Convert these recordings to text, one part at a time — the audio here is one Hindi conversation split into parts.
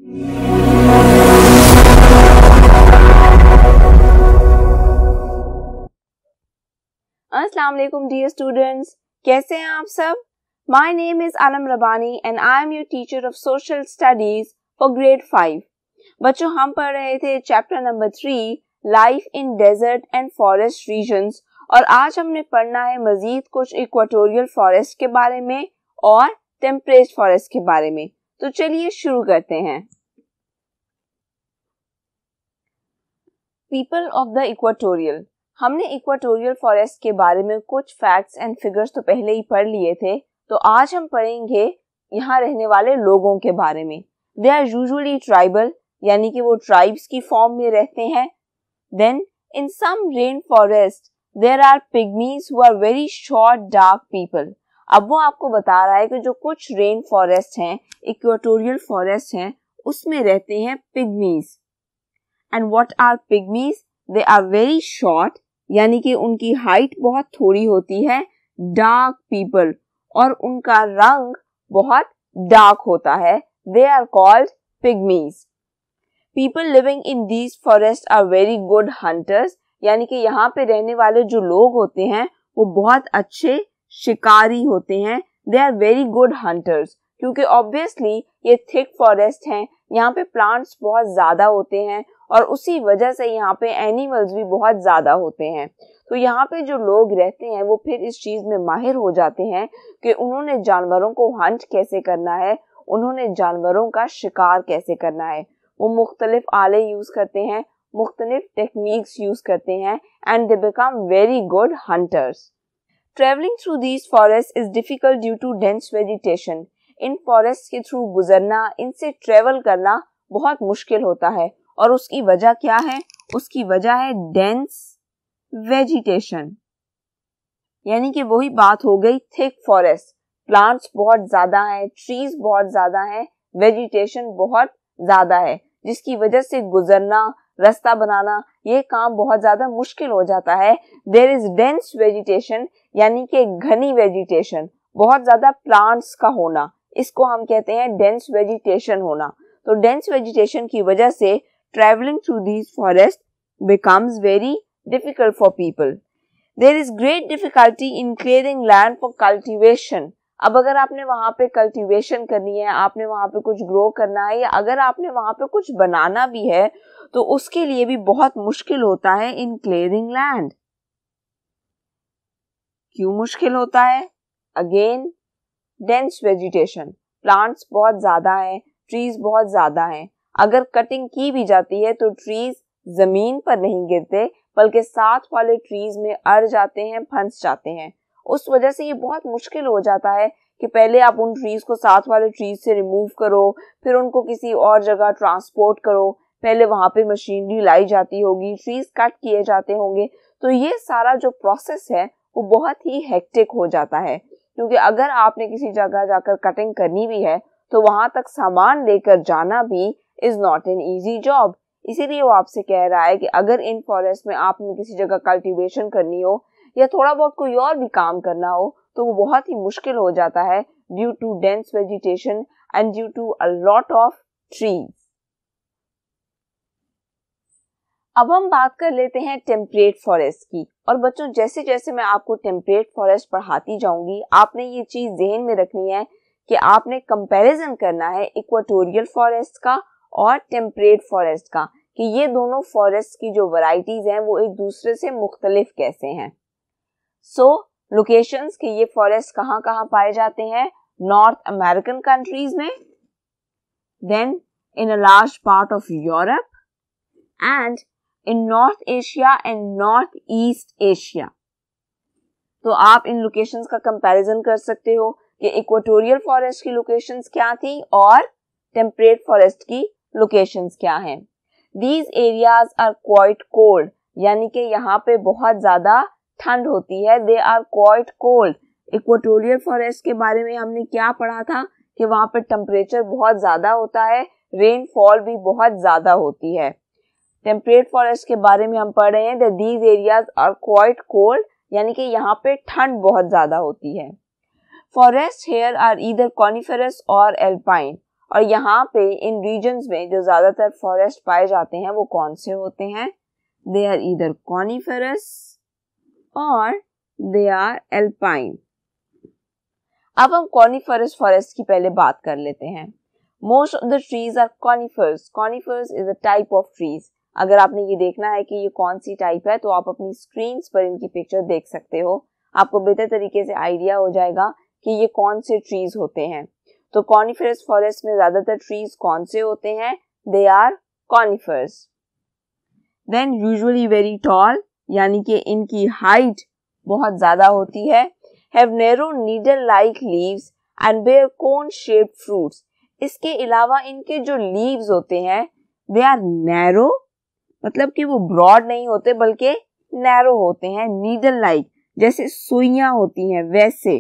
अस्सलाम वालेकुम डियर स्टूडेंट्स, कैसे हैं आप सब? My name is Alam Rabbani and I am your teacher of social studies for grade 5। बच्चों, हम पढ़ रहे थे chapter number 3 life in desert and forest regions, और आज हमने पढ़ना है मजीद कुछ इक्वेटोरियल फॉरेस्ट के बारे में और टेम्परेट फॉरेस्ट के बारे में। तो चलिए शुरू करते हैं। People of the equatorial. हमने इक्वेटोरियल फॉरेस्ट के बारे में कुछ फैक्ट्स एंड फिगर्स तो पहले ही पढ़ लिए थे, तो आज हम पढ़ेंगे यहाँ रहने वाले लोगों के बारे में। दे आर यूजुअली ट्राइबल, यानी कि वो ट्राइब्स की फॉर्म में रहते हैं। Then in some rain forest there are pygmies who are very short dark people. अब वो आपको बता रहा है कि जो कुछ रेन फॉरेस्ट हैं, इक्वेटोरियल फॉरेस्ट हैं, उसमें रहते हैं pygmies. And what are pygmies? They are very short, यानी कि उनकी हाइट बहुत थोड़ी होती है, डार्क पीपल, और उनका रंग बहुत डार्क होता है। They are called pygmies. People living in these forest are very good hunters, यानी कि यहाँ पे रहने वाले जो लोग होते हैं वो बहुत अच्छे शिकारी होते हैं। They are very good hunters, क्योंकि ऑब्वियसली ये थिक फॉरेस्ट हैं, यहाँ पे प्लांट्स बहुत ज्यादा होते हैं और उसी वजह से यहाँ पे एनिमल्स भी बहुत ज्यादा होते हैं। तो यहाँ पे जो लोग रहते हैं वो फिर इस चीज में माहिर हो जाते हैं कि उन्होंने जानवरों को हंट कैसे करना है, उन्होंने जानवरों का शिकार कैसे करना है। वो मुख्तलिफ आले यूज करते हैं, मुख्तलिफ टेक्निक्स यूज करते हैं, and they become very good hunters. Travelling through these forest is difficult due to dense vegetation. इन फॉरेस्ट के थ्रू गुजरना, इनसे ट्रेवल करना बहुत मुश्किल होता है, और उसकी वजह क्या है? उसकी वजह है डेंस वेजिटेशन, यानी कि वही बात हो गई थिक फॉरेस्ट। प्लांट्स बहुत ज्यादा है, ट्रीज बहुत ज्यादा है, वेजिटेशन बहुत ज्यादा है, जिसकी वजह से गुजरना, रास्ता बनाना, ये काम बहुत ज्यादा मुश्किल हो जाता है। देयर इज डेंस वेजिटेशन, यानी कि घनी वेजिटेशन, बहुत ज्यादा प्लांट्स का होना, इसको हम कहते हैं डेंस वेजिटेशन होना। तो डेंस वेजिटेशन की वजह से traveling through these forests becomes very difficult for people. There is great difficulty in clearing land for cultivation. अब अगर आपने वहां पे कल्टीवेशन करनी है, आपने वहां पे कुछ ग्रो करना है, या अगर आपने वहां पे कुछ बनाना भी है, तो उसके लिए भी बहुत मुश्किल होता है इन क्लियरिंग लैंड। क्यों मुश्किल होता है? अगेन डेंस वेजिटेशन, प्लांट्स बहुत ज्यादा है, ट्रीज बहुत ज्यादा है। अगर कटिंग की भी जाती है तो ट्रीज जमीन पर नहीं गिरते, बल्कि साथ वाले ट्रीज में अड़ जाते हैं, फंस जाते हैं। उस वजह से ये बहुत मुश्किल हो जाता है कि पहले आप उन ट्रीज को साथ वाले ट्रीज से रिमूव करो, फिर उनको किसी और जगह ट्रांसपोर्ट करो, पहले वहां पे मशीनरी लाई जाती होगी, ट्रीज कट किए जाते होंगे। तो ये सारा जो प्रोसेस है वो बहुत ही हेक्टिक हो जाता है, क्योंकि अगर आपने किसी जगह जाकर कटिंग करनी भी है तो वहां तक सामान लेकर जाना भी is not an easy job. इसीलिए वो आपसे कह रहा है कि अगर इन फॉरेस्ट में आपने किसी जगह कल्टीवेशन करनी हो या थोड़ा बहुत कोई और भी काम करना हो, तो वो बहुत ही मुश्किल हो जाता है due to dense vegetation and due to a lot of trees. अब हम बात कर लेते हैं टेम्परेट फॉरेस्ट की। और बच्चों, जैसे जैसे मैं आपको टेम्परेट फॉरेस्ट पढ़ाती जाऊंगी, आपने ये चीज ध्यान में रखनी है कि आपने कंपैरिजन करना है इक्वेटोरियल फॉरेस्ट का और टेम्परेट फॉरेस्ट का, कि ये दोनों फॉरेस्ट की जो वैरायटीज हैं वो एक दूसरे से मुख्तलिफ कैसे हैं। सो लोकेशंस के ये फॉरेस्ट कहाँ कहाँ पाए जाते हैं? नॉर्थ अमेरिकन कंट्रीज में, then in a large part of Europe, and in North Asia and North East Asia. तो आप इन लोकेशंस का कंपैरिजन कर सकते हो कि इक्वेटोरियल फॉरेस्ट की लोकेशंस क्या थी और टेम्परेट फॉरेस्ट की लोकेशंस क्या हैं। These areas are quite cold, यानी कि यहाँ पे बहुत ज्यादा ठंड होती है। They are quite cold. Equatorial forest के बारे में हमने क्या पढ़ा था कि वहाँ पे टेम्परेचर बहुत ज्यादा होता है, रेनफॉल भी बहुत ज्यादा होती है। टेम्परेट फॉरेस्ट के बारे में हम पढ़ रहे हैं that these areas are quite cold, यानी कि यहाँ पे ठंड बहुत ज्यादा होती है। Forests here are either coniferous or alpine. और यहाँ पे इन रीजन्स में जो ज्यादातर फॉरेस्ट पाए जाते हैं वो कौन से होते हैं? दे आर ईदर कॉनिफेरस और दे आर एल्पाइन। अब हम कॉनिफेरस फॉरेस्ट की पहले बात कर लेते हैं। Most of the trees are conifers. Conifers is a type of trees. अगर आपने ये देखना है कि ये कौन सी टाइप है तो आप अपनी स्क्रीन पर इनकी पिक्चर देख सकते हो, आपको बेहतर तरीके से आइडिया हो जाएगा कि ये कौन से ट्रीज होते हैं। तो कॉनिफेरस फॉरेस्ट में ज्यादातर ट्रीज कौन से होते हैं? They are conifers. Then usually very tall, यानी कि इनकी हाइट बहुत ज्यादा होती है। Have narrow needle like leaves and bear cone shaped fruits. इसके अलावा इनके जो लीव्स होते हैं दे आर नैरो, मतलब कि वो ब्रॉड नहीं होते बल्कि नैरो होते हैं। नीडल लाइक, जैसे सुइयां होती हैं वैसे।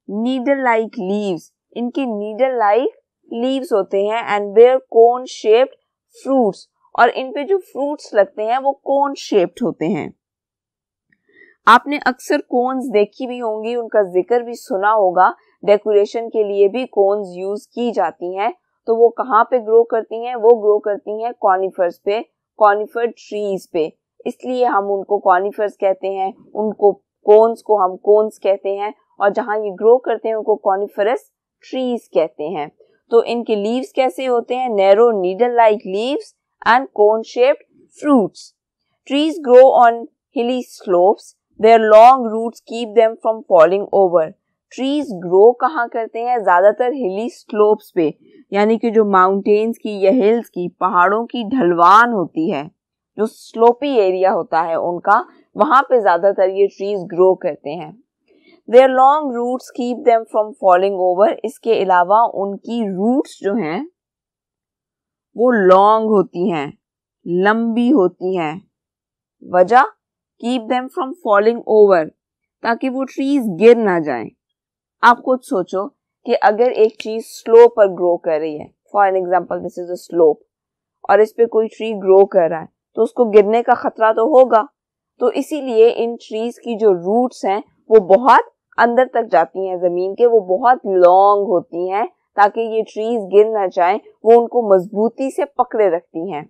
नीडल लाइक लीव्स, इनके नीडल लाइक लीव्स होते हैं। And bear cone shaped fruits, और इन पे जो फ्रूट्स लगते हैं वो कोन शेप्ड होते हैं। आपने अक्सर कोन्स देखी भी होंगी, उनका जिक्र भी सुना होगा। डेकोरेशन के लिए भी कोन्स यूज की जाती हैं। तो वो कहाँ पे ग्रो करती हैं? वो ग्रो करती हैं कॉनिफर्स पे, कॉनिफर ट्रीज पे। इसलिए हम उनको कॉनिफर्स कहते हैं, उनको कोन्स को हम कोन्स कहते हैं, और जहाँ ये ग्रो करते हैं उनको कॉनिफरस ट्रीज कहते हैं। तो इनके लीव्स कैसे होते हैं? Narrow needle like leaves and cone shaped fruits. Trees grow on hilly slopes, their long roots keep them from falling over. Trees grow कहाँ करते हैं? ज्यादातर हिली स्लोप्स पे, यानी कि जो माउंटेन्स की या हिल्स की, पहाड़ों की ढलवान होती है, जो स्लोपी एरिया होता है उनका, वहां पे ज्यादातर ये ट्रीज ग्रो करते हैं। Their long roots keep them from falling over. इसके अलावा उनकी रूट्स जो हैं वो लॉन्ग होती हैं, लंबी होती हैं। वजह? Keep them from falling over, ताकि वो ट्रीज गिर ना जाएं। आप खुद सोचो कि अगर एक चीज स्लोप पर ग्रो कर रही है, for an example this is a slope, और इस पे कोई ट्री ग्रो कर रहा है तो उसको गिरने का खतरा तो होगा। तो इसीलिए इन ट्रीज की जो रूट्स हैं वो बहुत अंदर तक जाती हैं जमीन के, वो बहुत लॉन्ग होती हैं ताकि ये ट्रीज गिर ना जाएं, वो उनको मजबूती से पकड़े रखती हैं।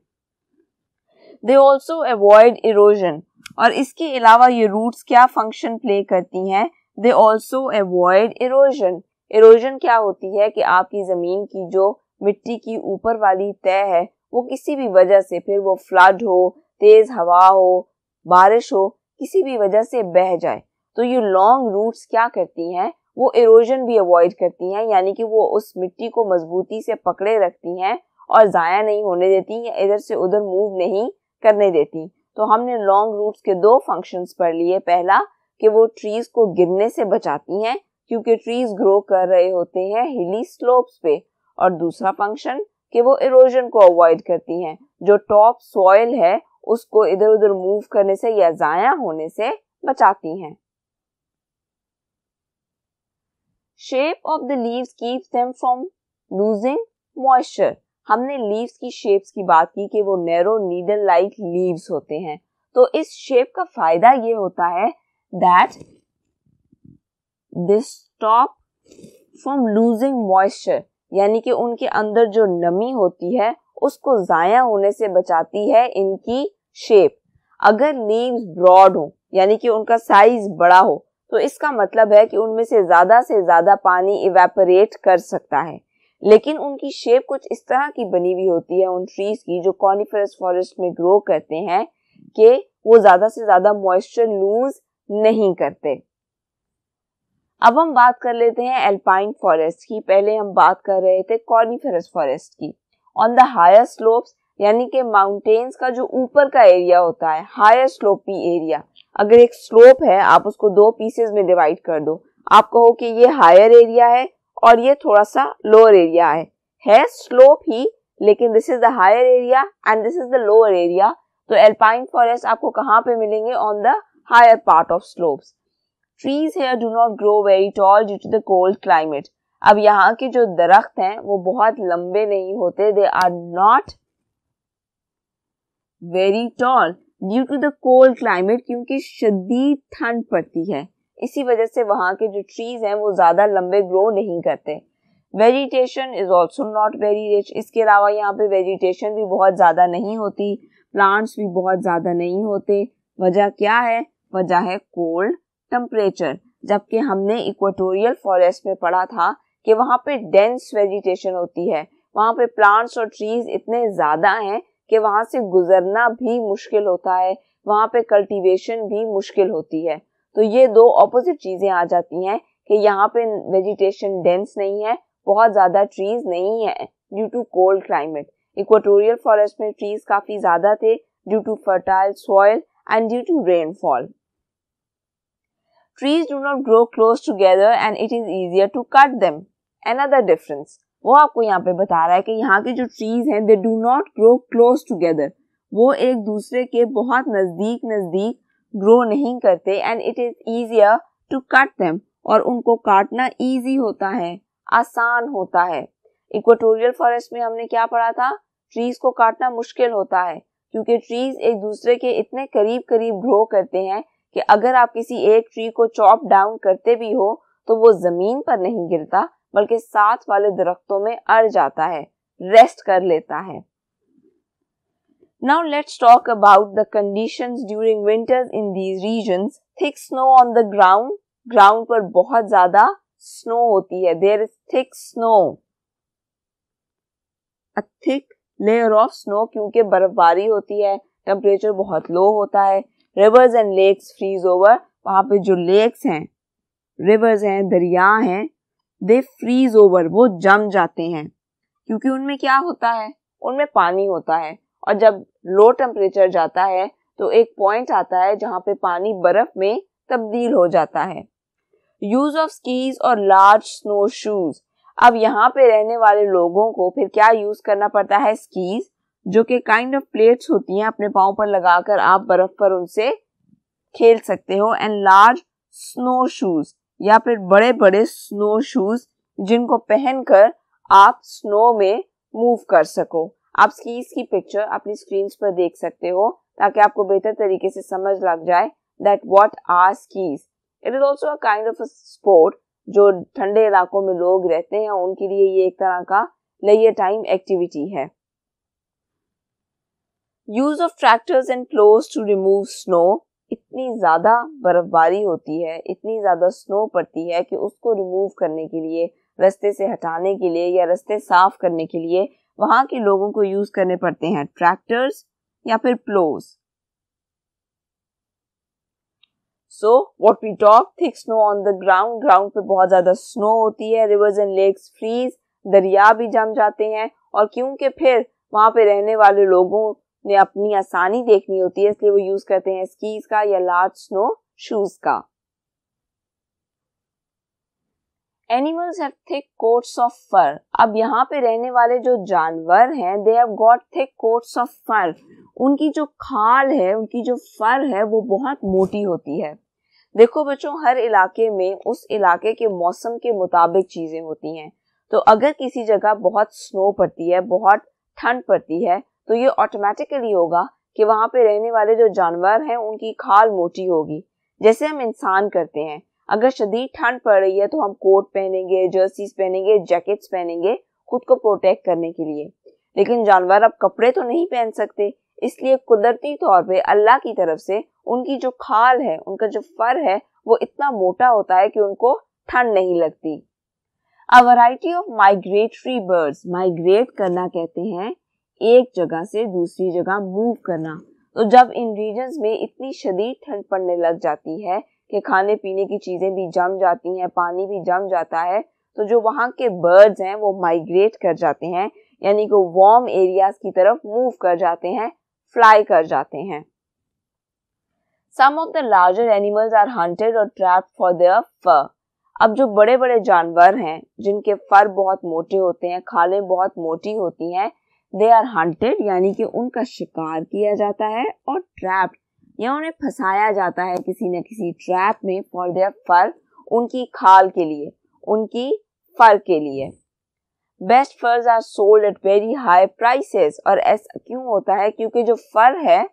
दे ऑल्सो अवॉइड इरोजन, और इसके अलावा ये रूट्स क्या फंक्शन प्ले करती हैं? They also avoid erosion. Erosion क्या होती है कि आपकी जमीन की जो मिट्टी की ऊपर वाली तय है वो किसी भी वजह से, फिर वो फ्लड हो, तेज हवा हो, बारिश हो, किसी भी वजह से बह जाए, तो ये लॉन्ग रूट्स क्या करती हैं? वो इरोजन भी अवॉइड करती हैं, यानी कि वो उस मिट्टी को मजबूती से पकड़े रखती हैं और जाया नहीं होने देती या इधर से उधर मूव नहीं करने देती। तो हमने लॉन्ग रूट्स के दो फंक्शंस पढ़ लिए। पहला कि वो ट्रीज को गिरने से बचाती हैं क्योंकि ट्रीज ग्रो कर रहे होते हैं हिली स्लोप्स पे, और दूसरा फंक्शन कि वो इरोजन को अवॉइड करती हैं, जो टॉप सॉइल है उसको इधर उधर मूव करने से या जाया होने से बचाती हैं। Shape of the leaves keeps them from losing moisture. हमने लीव्स की शेप्स की बात की कि वो नैरो नीडल लाइक लीव्स होते हैं। तो इस शेप का फायदा ये होता है that they stop from losing moisture, यानी कि उनके अंदर जो नमी होती है उसको जाया होने से बचाती है इनकी शेप। अगर लीव्स ब्रॉड हो, यानी कि उनका साइज बड़ा हो, तो इसका मतलब है कि उनमें से ज्यादा पानी इवेपोरेट कर सकता है। लेकिन उनकी शेप कुछ इस तरह की बनी हुई होती है उन ट्रीज की जो कॉनिफेरस फॉरेस्ट में ग्रो करते हैं कि वो ज्यादा से ज्यादा मॉइस्चर लूज नहीं करते। अब हम बात कर लेते हैं एल्पाइन फॉरेस्ट की। पहले हम बात कर रहे थे कॉनिफेरस फॉरेस्ट की। ऑन द हायर स्लोप्स, यानी कि माउंटेन्स का जो ऊपर का एरिया होता है, हायर स्लोपी एरिया। अगर एक स्लोप है, आप उसको दो पीसेस में डिवाइड कर दो, आप कहो कि ये हायर एरिया है और ये थोड़ा सा लोअर एरिया है स्लोप ही, लेकिन this is the higher area and this is the lower area. तो एल्पाइन फॉरेस्ट आपको कहाँ पे मिलेंगे? On the higher part of slopes. Trees here do not grow very tall due to the cold climate. अब यहाँ के जो दरख्त हैं वो बहुत लंबे नहीं होते, they are not very tall due to the cold climate, क्योंकि शदीद ठंड पड़ती है, इसी वजह से वहां के जो ट्रीज हैं वो ज्यादा लंबे ग्रो नहीं करते। Vegetation is also not very rich. इसके अलावा यहाँ पे वेजिटेशन भी बहुत ज़्यादा नहीं होती, प्लांट्स भी बहुत ज़्यादा नहीं होते। वजह क्या है? वजह है कोल्ड टेम्परेचर। जबकि हमने इक्वेटोरियल फॉरेस्ट में पढ़ा था कि वहाँ पे डेंस वेजिटेशन होती है, वहाँ पे प्लांट्स और ट्रीज इतने ज़्यादा हैं कि वहाँ से गुजरना भी मुश्किल होता है, वहाँ पे कल्टीवेशन भी मुश्किल होती है। तो ये दो ऑपोजिट चीज़ें आ जाती हैं कि यहाँ पे वेजिटेशन डेंस नहीं है, बहुत ज़्यादा ट्रीज नहीं है due to cold climate. Equatorial forest में ट्रीज काफ़ी ज़्यादा थे due to fertile soil and due to rainfall. Trees do not grow close together and it is easier to cut them. Another difference, वो आपको यहाँ पे बता रहा है कि यहाँ के जो trees हैं, they do not grow close together. वो एक दूसरे के बहुत नजदीक grow नहीं करते and it is easier to cut them. और उनको काटना easy होता है, आसान होता है। इक्वेटोरियल फॉरेस्ट में हमने क्या पढ़ा था? ट्रीज को काटना मुश्किल होता है क्योंकि ट्रीज एक दूसरे के इतने करीब ग्रो करते हैं कि अगर आप किसी एक ट्री को चॉप डाउन करते भी हो तो वो जमीन पर नहीं गिरता बल्कि साथ वाले दरख्तों में अड़ जाता है, रेस्ट कर लेता है। Now let's talk about the conditions during winters in these regions. Thick snow on the ground. Ground पर बहुत ज़्यादा snow होती है. There is thick snow. A thick layer of snow क्योंकि बर्फबारी होती है, टेम्परेचर बहुत लो होता है। Rivers and lakes freeze over. वहाँ पे जो lakes हैं, rivers हैं, दरिया हैं, they freeze over. वो जम जाते हैं क्योंकि उनमें क्या होता है? उनमें पानी होता है और जब लो टेम्परेचर जाता है तो एक पॉइंट आता है जहाँ पे पानी बर्फ में तब्दील हो जाता है। यूज ऑफ स्कीज और लार्ज स्नो शूज। अब यहाँ पे रहने वाले लोगों को फिर क्या यूज करना पड़ता है? स्कीज, जो कि काइंड ऑफ प्लेट्स होती हैं, अपने पाँव पर लगाकर आप बर्फ पर उनसे खेल सकते हो। एंड लार्ज स्नो शूज या फिर बड़े बड़े स्नो शूज जिनको पहनकर आप स्नो में मूव कर सको। आप स्कीज की पिक्चर अपनी स्क्रीन पर देख सकते हो ताकि आपको बेहतर तरीके से समझ लग जाए that what are skis. It is also a kind of a sport जो ठंडे इलाकों में लोग रहते हैं उनके लिए ये एक तरह का लेजर टाइम एक्टिविटी है। Use of tractors and ploughs to remove snow. इतनी ज़्यादा बर्फबारी होती है, इतनी ज़्यादा स्नो पड़ती है कि उसको रिमूव करने के लिए, रास्ते से हटाने के लिए या रास्ते साफ करने के लिए वहाँ के लोगों को यूज करने पड़ते हैं ट्रैक्टर्स या फिर ploughs. So what we talk, thick snow on the ground. Ground पे बहुत ज़्यादा स्नो होती है। रिवर्स एंड लेक्स फ्रीज, दरिया भी जम जाते हैं और क्योंकि फिर वहाँ पे रहने वाले लोगों ने अपनी आसानी देखनी होती है इसलिए वो यूज करते हैं स्कीज का या लार्ज स्नो शूज का। Animals have thick coats of fur. अब यहाँ पे रहने वाले जो जानवर हैं, they have got thick coats of fur. उनकी जो खाल है, उनकी जो फर है वो बहुत मोटी होती है। देखो बच्चों, हर इलाके में उस इलाके के मौसम के मुताबिक चीजें होती हैं। तो अगर किसी जगह बहुत स्नो पड़ती है, बहुत ठंड पड़ती है, तो ये ऑटोमेटिकली होगा कि वहाँ पे रहने वाले जो जानवर हैं उनकी खाल मोटी होगी। जैसे हम इंसान करते हैं, अगर शदीद ठंड पड़ रही है तो हम कोट पहनेंगे, जर्सीज पहनेंगे, जैकेट्स पहनेंगे खुद को प्रोटेक्ट करने के लिए। लेकिन जानवर अब कपड़े तो नहीं पहन सकते, इसलिए कुदरती तौर पे अल्लाह की तरफ से उनकी जो खाल है, उनका जो फर है वो इतना मोटा होता है कि उनको ठंड नहीं लगती। A variety of migratory birds. Migrate करना कहते हैं एक जगह से दूसरी जगह मूव करना। तो जब इन रीजन्स में इतनी शदीद ठंड पड़ने लग जाती है कि खाने पीने की चीजें भी जम जाती हैं, पानी भी जम जाता है, तो जो वहाँ के बर्ड्स हैं वो माइग्रेट कर जाते हैं, यानी कि वार्म एरियाज की तरफ मूव कर जाते हैं, फ्लाई कर जाते हैं। Some of the larger animals are hunted or trapped for their fur. अब जो बड़े बड़े जानवर हैं जिनके फर बहुत मोटे होते हैं, खालें बहुत मोटी होती हैं, they are hunted यानी कि उनका शिकार किया जाता है, और trapped या उन्हें फंसाया जाता है किसी न किसी ट्रैप में फॉर देयर फर, उनकी खाल के लिए, उनकी फर के लिए। Best furs are sold at very high prices. और ऐसा क्यों होता है? क्योंकि जो फर है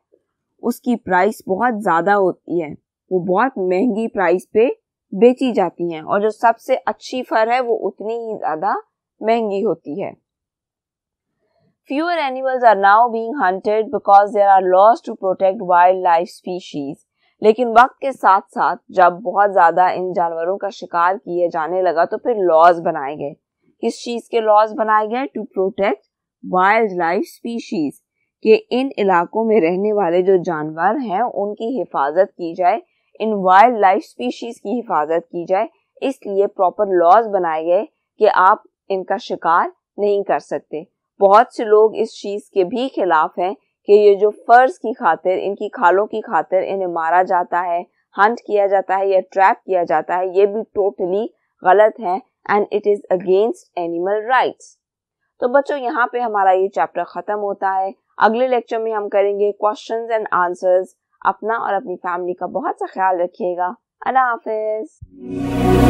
उसकी प्राइस बहुत ज़्यादा होती है, वो बहुत महंगी प्राइस पे बेची जाती हैं, और जो सबसे अच्छी फर है वो उतनी ही ज़्यादा महंगी होती है। Fewer animals are now being hunted because there are laws to protect wildlife species. लेकिन वक्त के साथ साथ जब बहुत ज़्यादा इन जानवरों का शिकार किए जाने लगा तो फिर लॉज बनाए गए। किस चीज़ के लॉज बनाए गए? To protect wild life species, कि इन इलाकों में रहने वाले जो जानवर हैं उनकी हिफाजत की जाए, इन वाइल्ड लाइफ स्पीशीज की हिफाजत की जाए। इसलिए प्रॉपर लॉज बनाए गए कि आप इनका शिकार नहीं कर सकते। बहुत से लोग इस चीज़ के भी खिलाफ हैं कि ये जो फर्ज की खातिर, इनकी खालों की खातिर इन्हें मारा जाता है, हंट किया जाता है या ट्रैप किया जाता है, ये भी टोटली गलत है and it is against animal rights. तो बच्चों, यहाँ पे हमारा ये चैप्टर ख़त्म होता है। अगले लेक्चर में हम करेंगे क्वेश्चंस एंड आंसर्स। अपना और अपनी फैमिली का बहुत सा ख्याल रखिएगा। अल्लाह हाफिज़।